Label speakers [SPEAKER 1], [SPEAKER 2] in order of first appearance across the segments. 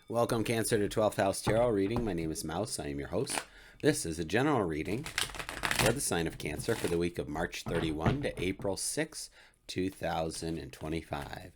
[SPEAKER 1] Welcome, Cancer, to 12th House Tarot reading. My name is Mouse. I am your host. This is a general reading for the sign of Cancer for the week of March 31 to April 6, 2025.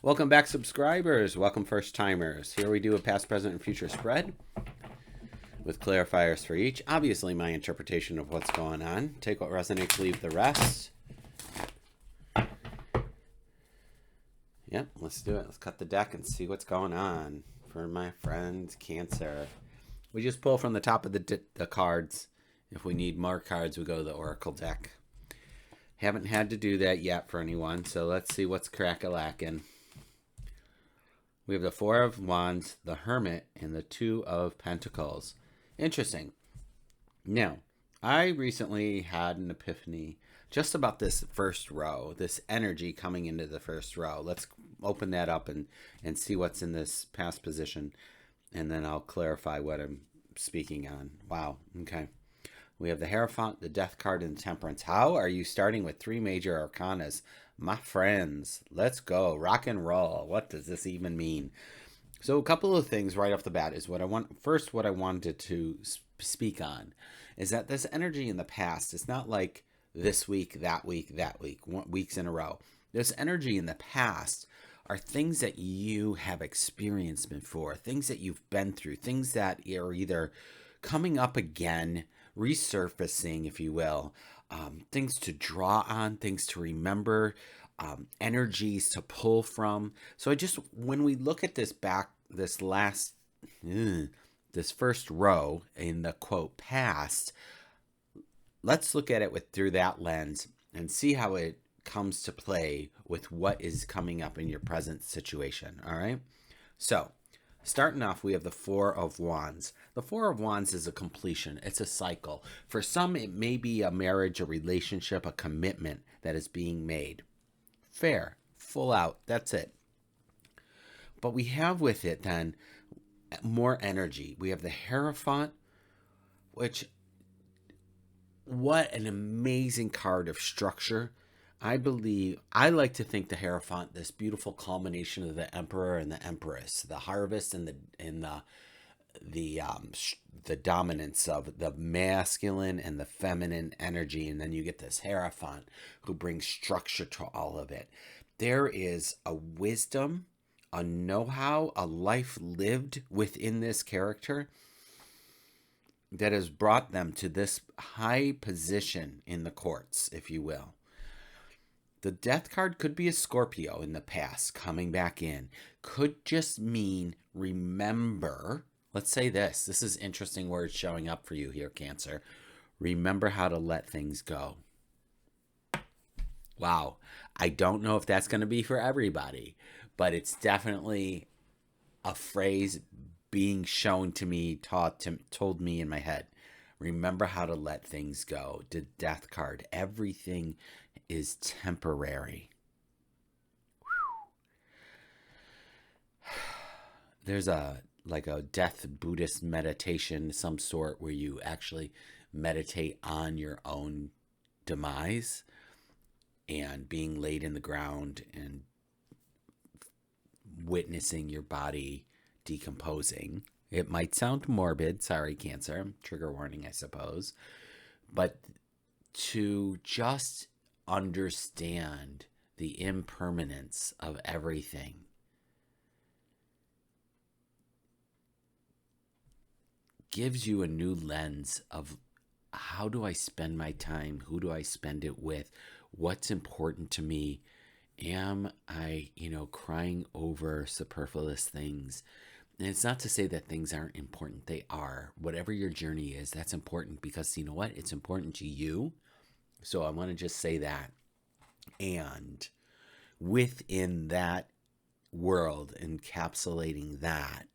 [SPEAKER 1] Welcome back, subscribers. Welcome, first-timers. Here we do a past, present, and future spread with clarifiers for each. Obviously, my interpretation of what's going on. Take what resonates, leave the rest. Yep, let's do it. Let's cut the deck and see what's going on for my friend Cancer. We just pull from the top of the cards. If we need more cards, we go to the Oracle deck. Haven't had to do that yet for anyone, so let's see what's crack-a-lackin'. We have the Four of Wands, the Hermit, and the Two of Pentacles. Interesting. Now, I recently had an epiphany just about this first row, this energy coming into the first row. Let's open that up and see what's in this past position, and then I'll clarify what I'm speaking on. Wow, okay. We have the Hierophant, the Death card, and the Temperance. How are you starting with three major arcanas? My friends, let's go. Rock and roll. What does this even mean? So a couple of things right off the bat is what I want. First, what I wanted to speak on is that this energy in the past is not like this week, that week, weeks in a row. This energy in the past are things that you have experienced before, things that you've been through, things that are either coming up again, resurfacing, if you will, things to draw on, things to remember, energies to pull from. So when we look at this first row in the quote past, let's look at it through that lens and see how it comes to play with what is coming up in your present situation, all right? So, starting off, we have the Four of Wands. The Four of Wands is a completion. It's a cycle. For some, it may be a marriage, a relationship, a commitment that is being made. Fair, full out, that's it. But we have with it then more energy. We have the Hierophant, which, what an amazing card of structure. I like to think the Hierophant, this beautiful culmination of the Emperor and the Empress, the harvest and the dominance of the masculine and the feminine energy, and then you get this Hierophant who brings structure to all of it. There is a wisdom, a know-how, a life lived within this character that has brought them to this high position in the courts, if you will. The Death card could be a Scorpio in the past coming back in. Could just mean remember. Let's say this. This is interesting words showing up for you here, Cancer. Remember how to let things go. Wow. I don't know if that's going to be for everybody, but it's definitely a phrase being shown to me, told me in my head. Remember how to let things go. The Death card. Everything is temporary. There's a death Buddhist meditation, some sort, where you actually meditate on your own demise and being laid in the ground and witnessing your body decomposing. It might sound morbid. Sorry, Cancer. Trigger warning, I suppose. But to just understand the impermanence of everything gives you a new lens of how do I spend my time? Who do I spend it with? What's important to me? Am I, crying over superfluous things? And it's not to say that things aren't important. They are. Whatever your journey is, that's important because you know what? It's important to you. So I want to just say that. And within that world, encapsulating that,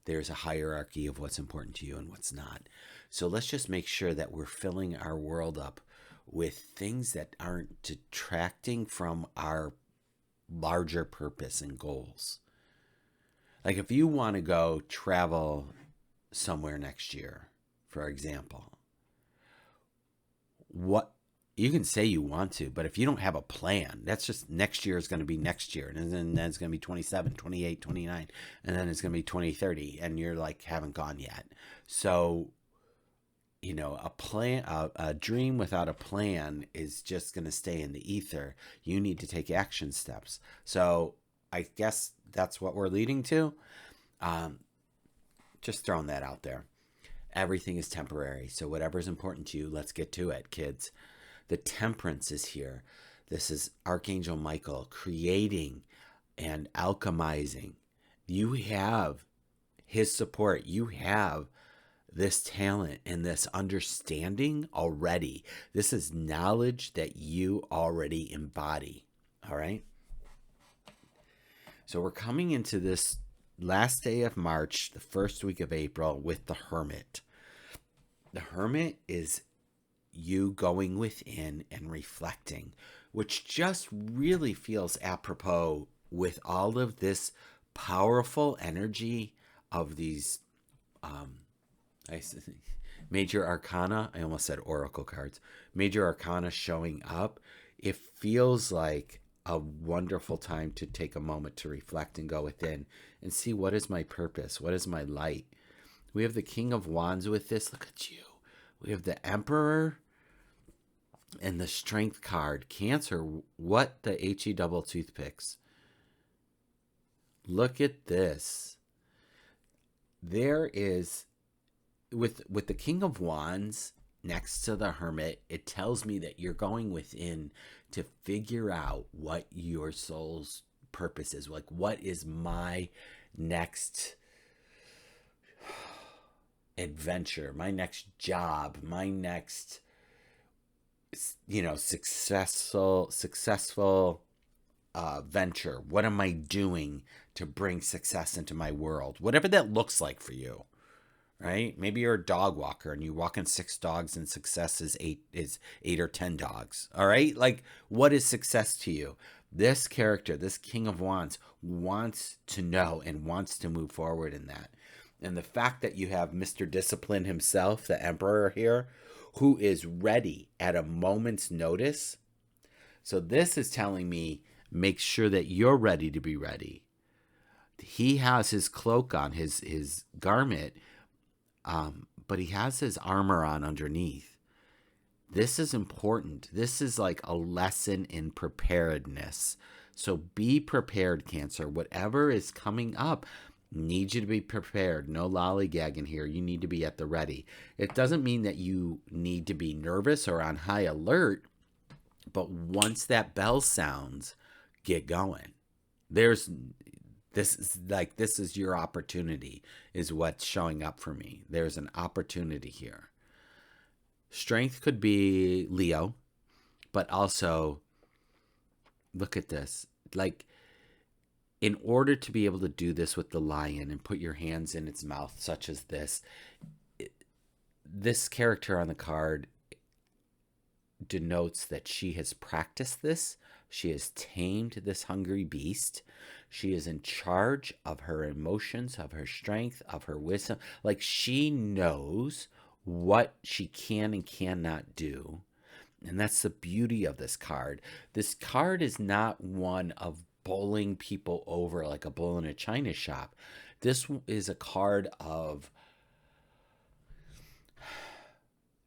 [SPEAKER 1] there's a hierarchy of what's important to you and what's not. So let's just make sure that we're filling our world up with things that aren't detracting from our larger purpose and goals. Like if you want to go travel somewhere next year, for example, what you can say you want to, but if you don't have a plan, that's just next year is going to be next year. And then it's going to be 27, 28, 29. And then it's going to be 2030. And you're like, haven't gone yet. So, a plan, a dream without a plan is just going to stay in the ether. You need to take action steps. So I guess that's what we're leading to. Just throwing that out there. Everything is temporary. So whatever's important to you, let's get to it, kids. The temperance is here. This is Archangel Michael creating and alchemizing. You have his support. You have this talent and this understanding already. This is knowledge that you already embody. All right. So we're coming into this last day of March, the first week of April, with the Hermit. The Hermit is you going within and reflecting, which just really feels apropos with all of this powerful energy of these major arcana. I almost said oracle cards. Major arcana showing up. It feels like a wonderful time to take a moment to reflect and go within and see, what is my purpose? What is my light? We have the King of Wands with this. Look at you. We have the Emperor and the Strength card. Cancer, what the HE double toothpicks. Look at this. There is, with the King of Wands next to the Hermit, it tells me that you're going within to figure out what your soul's purpose is. Like, what is my next adventure, my next job, my next, successful venture? What am I doing to bring success into my world? Whatever that looks like for you. Right? Maybe you're a dog walker and you walk in 6 dogs and success is 8 or 10 dogs. All right? Like, what is success to you? This character, this King of Wands, wants to know and wants to move forward in that. And the fact that you have Mr. Discipline himself, the Emperor here, who is ready at a moment's notice. So this is telling me, make sure that you're ready to be ready. He has his cloak on, his garment, but he has his armor on underneath. This is important. This is like a lesson in preparedness. So be prepared, Cancer. Whatever is coming up, need you to be prepared. No lollygagging here. You need to be at the ready. It doesn't mean that you need to be nervous or on high alert, but once that bell sounds, get going. This is your opportunity, is what's showing up for me. There's an opportunity here. Strength could be Leo, but also, look at this. Like, in order to be able to do this with the lion and put your hands in its mouth, such as this, this character on the card denotes that she has practiced this. She has tamed this hungry beast. She is in charge of her emotions, of her strength, of her wisdom. Like, she knows what she can and cannot do. And that's the beauty of this card. This card is not one of bowling people over like a bull in a china shop. This is a card of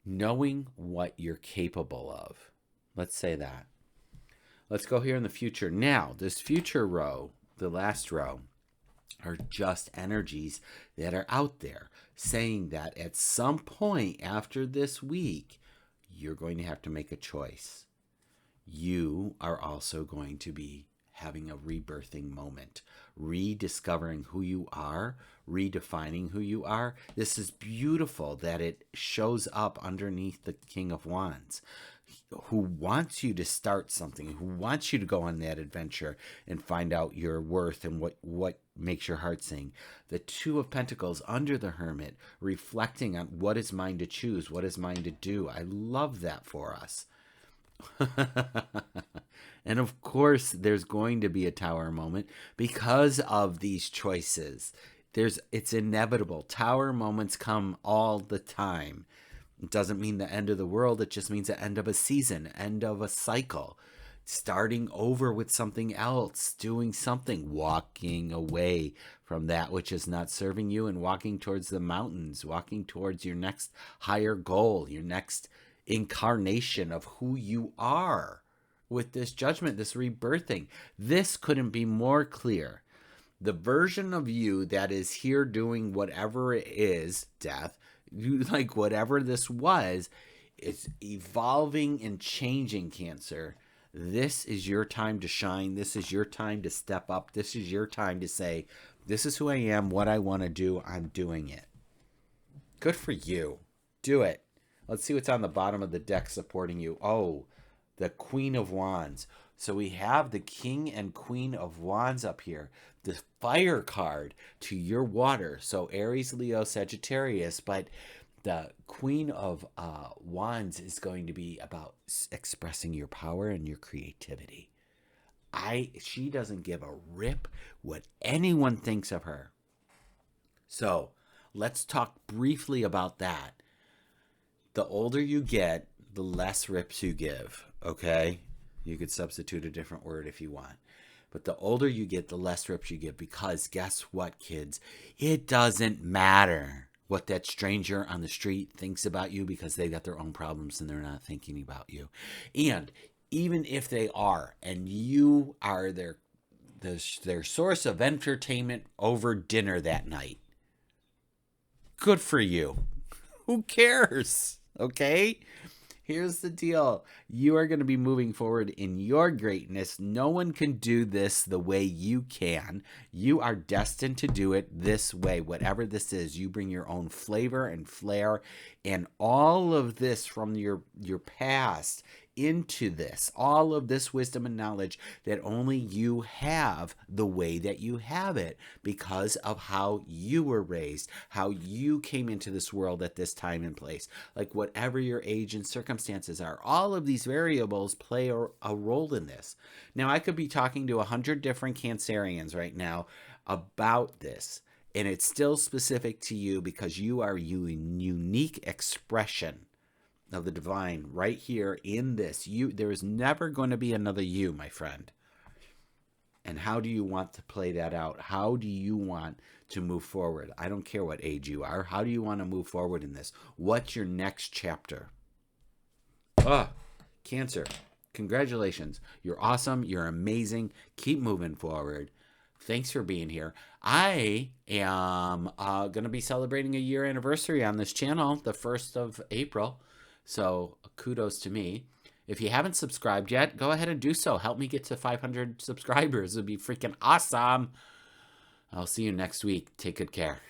[SPEAKER 1] knowing what you're capable of. Let's say that. Let's go here in the future. Now, this future row, the last row, are just energies that are out there saying that at some point after this week, you're going to have to make a choice. You are also going to be having a rebirthing moment, rediscovering who you are, redefining who you are. This is beautiful that it shows up underneath the King of Wands, who wants you to start something, who wants you to go on that adventure and find out your worth and what makes your heart sing. The Two of Pentacles under the Hermit, reflecting on what is mine to choose, what is mine to do. I love that for us. And of course, there's going to be a Tower moment because of these choices. It's inevitable. Tower moments come all the time. It doesn't mean the end of the world. It just means the end of a season, end of a cycle. Starting over with something else, doing something, walking away from that which is not serving you and walking towards the mountains, walking towards your next higher goal, your next incarnation of who you are with this judgment, this rebirthing. This couldn't be more clear. The version of you that is here doing whatever it is, death, like whatever this was, it's evolving and changing, Cancer. This is your time to shine. This is your time to step up. This is your time to say, this is who I am, what I want to do, I'm doing it. Good for you. Do it. Let's see what's on the bottom of the deck supporting you. Oh, the Queen of Wands. So we have the King and Queen of Wands up here. The fire card to your water. So Aries, Leo, Sagittarius. But the Queen of Wands is going to be about expressing your power and your creativity. She doesn't give a rip what anyone thinks of her. So let's talk briefly about that. The older you get, the less rips you give, okay? You could substitute a different word if you want. But the older you get, the less rips you give, because guess what, kids? It doesn't matter what that stranger on the street thinks about you, because they got their own problems and they're not thinking about you. And even if they are, and you are their source of entertainment over dinner that night, good for you. Who cares? Okay? Here's the deal. You are going to be moving forward in your greatness. No one can do this the way you can. You are destined to do it this way. Whatever this is, you bring your own flavor and flair and all of this from your past into this. All of this wisdom and knowledge that only you have the way that you have it because of how you were raised, how you came into this world at this time and place. Like whatever your age and circumstances are, all of these variables play a role in this. Now, I could be talking to 100 different Cancerians right now about this, and it's still specific to you because you are a unique expression of the divine right here in this. There is never going to be another you, my friend. And how do you want to play that out? How do you want to move forward? I don't care what age you are. How do you want to move forward in this? What's your next chapter? Cancer, congratulations. You're awesome. You're amazing. Keep moving forward. Thanks for being here. I am going to be celebrating a year anniversary on this channel, the 1st of April. So kudos to me. If you haven't subscribed yet, go ahead and do so. Help me get to 500 subscribers. It would be freaking awesome. I'll see you next week. Take good care.